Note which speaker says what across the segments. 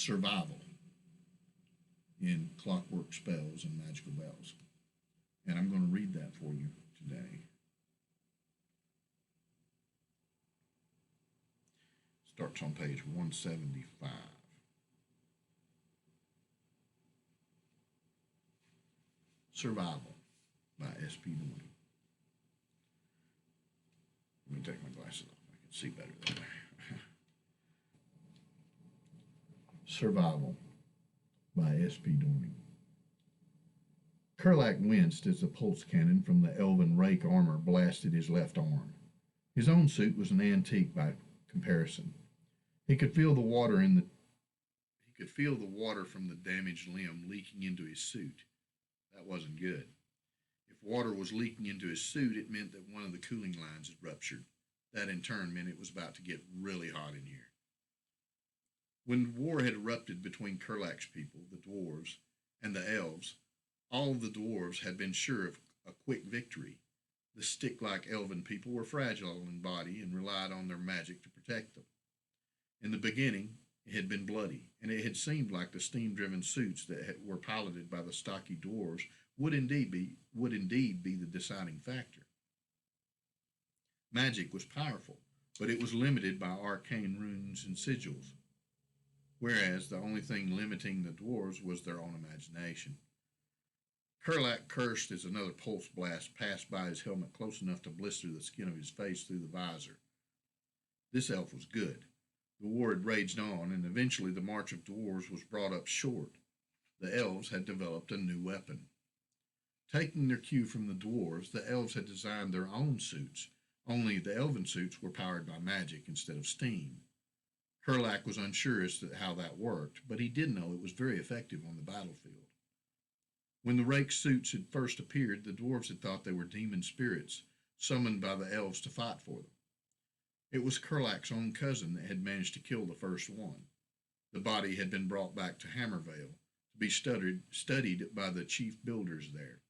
Speaker 1: survival in clockwork spells and magical bells. And I'm going to read that for you today. Starts on page 175. Survival by S.P.Dorning. Let me take my glasses off. I can see better that way. Survival by S.P.Dorning. Kurlak winced as the pulse cannon from the elven rake armor blasted his left arm. His own suit was an antique by comparison. He could feel the water from the damaged limb leaking into his suit. That wasn't good. If water was leaking into his suit, it meant that one of the cooling lines had ruptured. That in turn meant it was about to get really hot in here. When war had erupted between Kurlak's people, the dwarves, and the elves, all of the dwarves had been sure of a quick victory. The stick-like elven people were fragile in body and relied on their magic to protect them. In the beginning, it had been bloody, and it had seemed like the steam-driven suits that were piloted by the stocky dwarves would indeed be the deciding factor. Magic was powerful, but it was limited by arcane runes and sigils, whereas the only thing limiting the dwarves was their own imagination. Kurlak cursed as another pulse blast passed by his helmet close enough to blister the skin of his face through the visor. This elf was good. The war had raged on, and eventually the march of dwarves was brought up short. The elves had developed a new weapon. Taking their cue from the dwarves, the elves had designed their own suits, only the elven suits were powered by magic instead of steam. Kurlak was unsure as to how that worked, but he did know it was very effective on the battlefield. When the rake suits had first appeared, the dwarves had thought they were demon spirits, summoned by the elves to fight for them. It was Kurlak's own cousin that had managed to kill the first one. The body had been brought back to Hammervale to be studied by the chief builders there.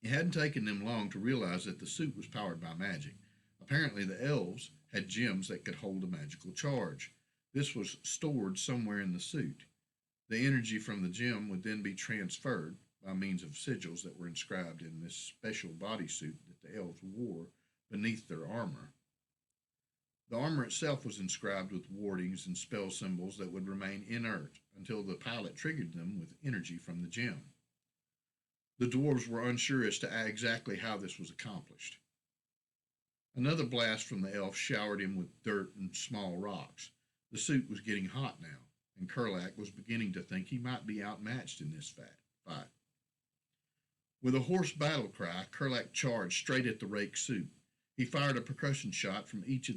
Speaker 1: It hadn't taken them long to realize that the suit was powered by magic. Apparently, the elves had gems that could hold a magical charge. This was stored somewhere in the suit. The energy from the gem would then be transferred by means of sigils that were inscribed in this special bodysuit that the elves wore beneath their armor. The armor itself was inscribed with wardings and spell symbols that would remain inert until the pilot triggered them with energy from the gem. The dwarves were unsure as to exactly how this was accomplished. Another blast from the elf showered him with dirt and small rocks. The suit was getting hot now, and Kurlak was beginning to think he might be outmatched in this fight. With a hoarse battle cry, Kurlak charged straight at the rake suit. He fired a percussion shot from each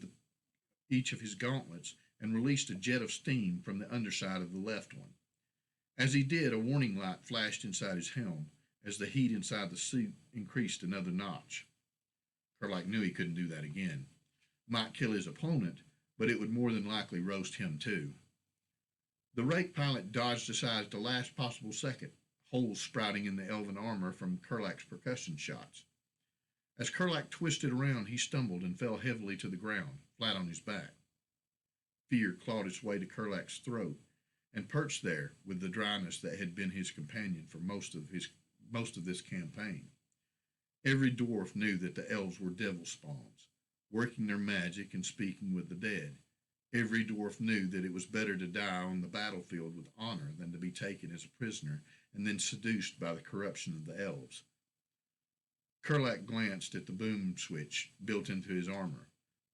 Speaker 1: of his gauntlets and released a jet of steam from the underside of the left one. As he did, a warning light flashed inside his helm as the heat inside the suit increased another notch. Kurlak knew he couldn't do that again. Might kill his opponent, but it would more than likely roast him too. The rake pilot dodged aside at the last possible second, holes sprouting in the elven armor from Kurlak's percussion shots. As Kurlak twisted around, he stumbled and fell heavily to the ground, flat on his back. Fear clawed its way to Kurlak's throat and perched there with the dryness that had been his companion for most of this campaign. Every dwarf knew that the elves were devil spawns, working their magic and speaking with the dead. Every dwarf knew that it was better to die on the battlefield with honor than to be taken as a prisoner and then seduced by the corruption of the elves. Kurlak glanced at the boom switch built into his armor.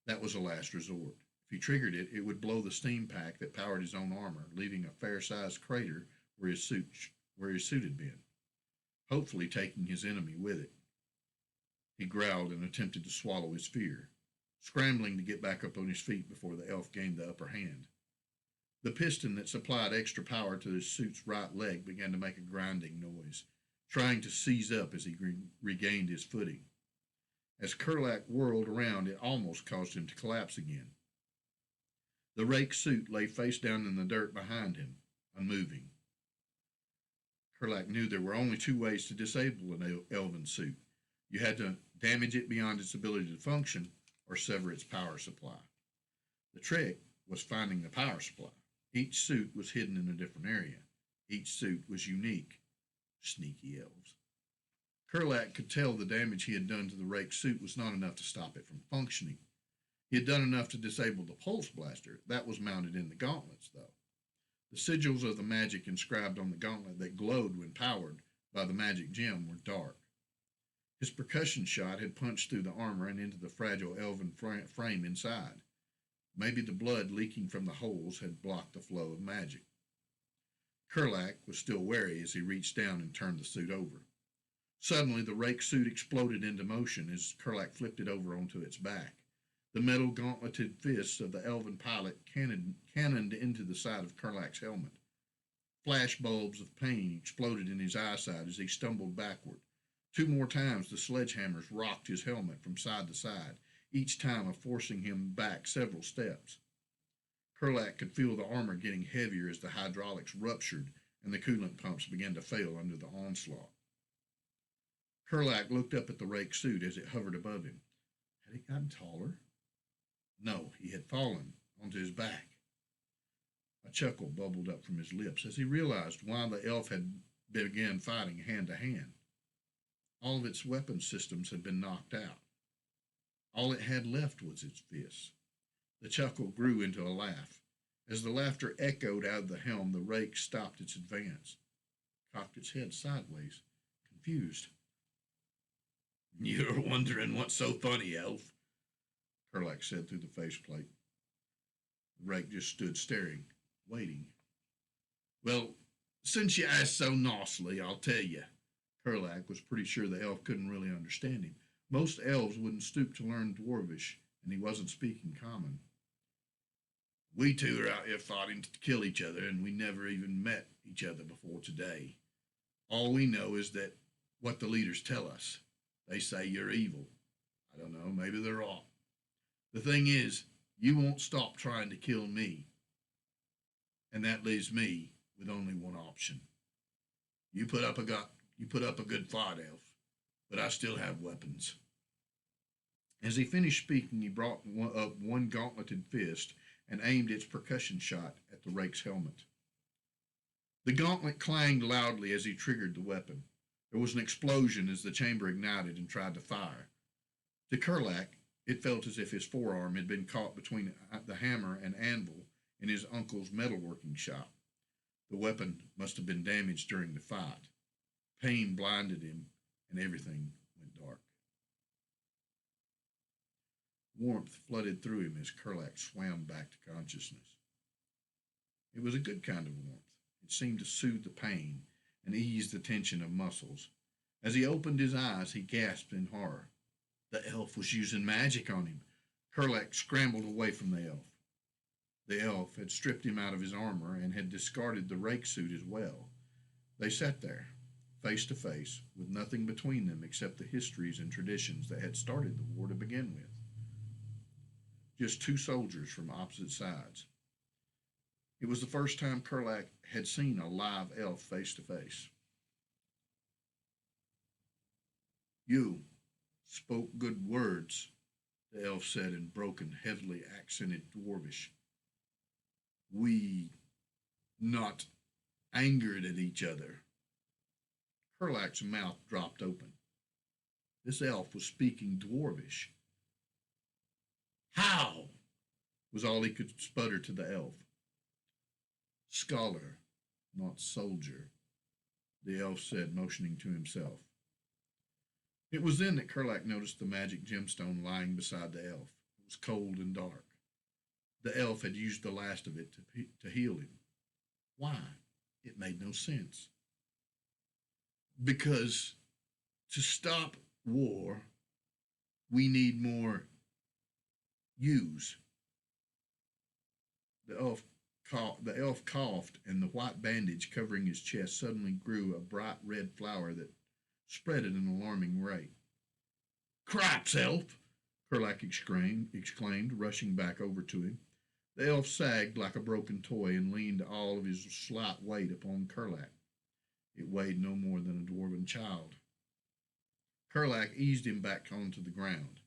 Speaker 1: That was a last resort. If he triggered it, it would blow the steam pack that powered his own armor, leaving a fair-sized crater where his suit had been, hopefully taking his enemy with it. He growled and attempted to swallow his fear, scrambling to get back up on his feet before the elf gained the upper hand. The piston that supplied extra power to his suit's right leg began to make a grinding noise, trying to seize up as he regained his footing. As Kurlak whirled around, it almost caused him to collapse again. The rake suit lay face down in the dirt behind him, unmoving. Kurlak knew there were only two ways to disable an elven suit. You had to damage it beyond its ability to function or sever its power supply. The trick was finding the power supply. Each suit was hidden in a different area. Each suit was unique. Sneaky elves. Kurlak could tell the damage he had done to the rake's suit was not enough to stop it from functioning. He had done enough to disable the pulse blaster. That was mounted in the gauntlets, though. The sigils of the magic inscribed on the gauntlet that glowed when powered by the magic gem were dark. His percussion shot had punched through the armor and into the fragile elven frame inside. Maybe the blood leaking from the holes had blocked the flow of magic. Kurlak was still wary as he reached down and turned the suit over. Suddenly, the rake suit exploded into motion as Kurlak flipped it over onto its back. The metal gauntleted fists of the elven pilot cannoned into the side of Kurlak's helmet. Flash bulbs of pain exploded in his eyesight as he stumbled backward. 2 more times the sledgehammers rocked his helmet from side to side, each time forcing him back several steps. Kurlak could feel the armor getting heavier as the hydraulics ruptured and the coolant pumps began to fail under the onslaught. Kurlak looked up at the rake suit as it hovered above him. Had it gotten taller? No, he had fallen onto his back. A chuckle bubbled up from his lips as he realized why the elf had begun fighting hand to hand. All of its weapon systems had been knocked out. All it had left was its fists. The chuckle grew into a laugh. As the laughter echoed out of the helm, the rake stopped its advance, cocked its head sideways, confused. You're wondering what's so funny, elf, Kurlak said through the faceplate. The rake just stood staring, waiting. Well, since you asked so nicely, I'll tell you. Kurlak was pretty sure the elf couldn't really understand him. Most elves wouldn't stoop to learn Dwarvish, and he wasn't speaking common. We two are out here fighting to kill each other, and we never even met each other before today. All we know is that what the leaders tell us. They say you're evil. I don't know, maybe they're wrong. The thing is, you won't stop trying to kill me. And that leaves me with only one option. You put up a good fight, elf, but I still have weapons. As he finished speaking, he brought up one gauntleted fist and aimed its percussion shot at the rake's helmet. The gauntlet clanged loudly as he triggered the weapon. There was an explosion as the chamber ignited and tried to fire. To Kurlak, it felt as if his forearm had been caught between the hammer and anvil in his uncle's metalworking shop. The weapon must have been damaged during the fight. Pain blinded him, and everything went dark. Warmth flooded through him as Kurlak swam back to consciousness. It was a good kind of warmth. It seemed to soothe the pain and ease the tension of muscles. As he opened his eyes, he gasped in horror. The elf was using magic on him. Kurlak scrambled away from the elf. The elf had stripped him out of his armor and had discarded the rake suit as well. They sat there, face to face, with nothing between them except the histories and traditions that had started the war to begin with. Just 2 soldiers from opposite sides. It was the first time Kurlak had seen a live elf face to face. You spoke good words, the elf said in broken, heavily accented Dwarvish. We not angered at each other. Kurlak's mouth dropped open. This elf was speaking Dwarvish. How? Was all he could sputter to the elf. Scholar, not soldier, the elf said, motioning to himself. It was then that Kurlak noticed the magic gemstone lying beside the elf. It was cold and dark. The elf had used the last of it to heal him. Why? It made no sense. Because to stop war, we need more yous. The elf coughed, and the white bandage covering his chest suddenly grew a bright red flower that spread at an alarming rate. Cripes, elf! Kurlak exclaimed, rushing back over to him. The elf sagged like a broken toy and leaned all of his slight weight upon Kurlak. It weighed no more than a dwarven child. Kurlak eased him back onto the ground.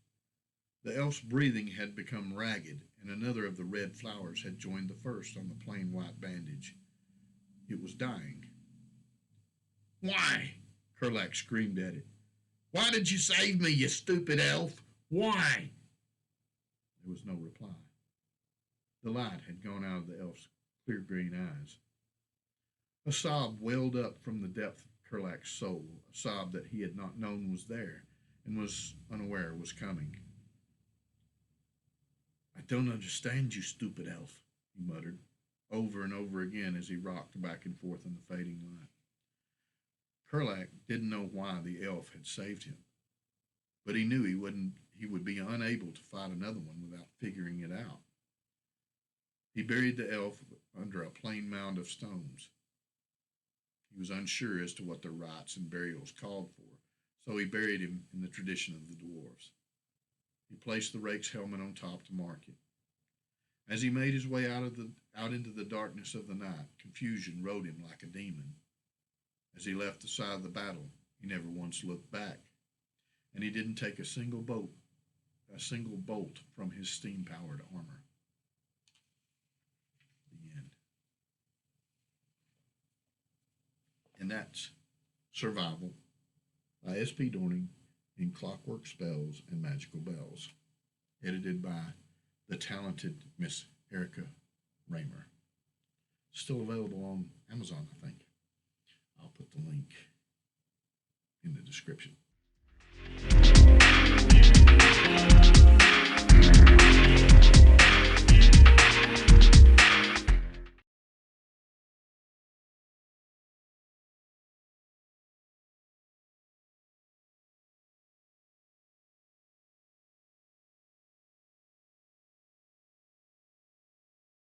Speaker 1: The elf's breathing had become ragged, and another of the red flowers had joined the first on the plain white bandage. It was dying. "Why?" Kurlak screamed at it. "Why did you save me, you stupid elf? Why?" There was no reply. The light had gone out of the elf's clear green eyes. A sob welled up from the depth of Kurlak's soul, a sob that he had not known was there and was unaware was coming. "I don't understand you, stupid elf," he muttered, over and over again as he rocked back and forth in the fading light. Kurlak didn't know why the elf had saved him, but he knew he would be unable to fight another one without figuring it out. He buried the elf under a plain mound of stones. He was unsure as to what their rites and burials called for, so he buried him in the tradition of the dwarves. He placed the rake's helmet on top to mark it. As he made his way out into the darkness of the night, confusion rode him like a demon. As he left the side of the battle, he never once looked back, and he didn't take a single bolt from his steam-powered armor. The end. And that's Survival by S.P.Dorning in Clockwork Spells and Magical Bells, edited by the talented Miss Erica Raymer. Still available on Amazon, I think. I'll put the link in the description.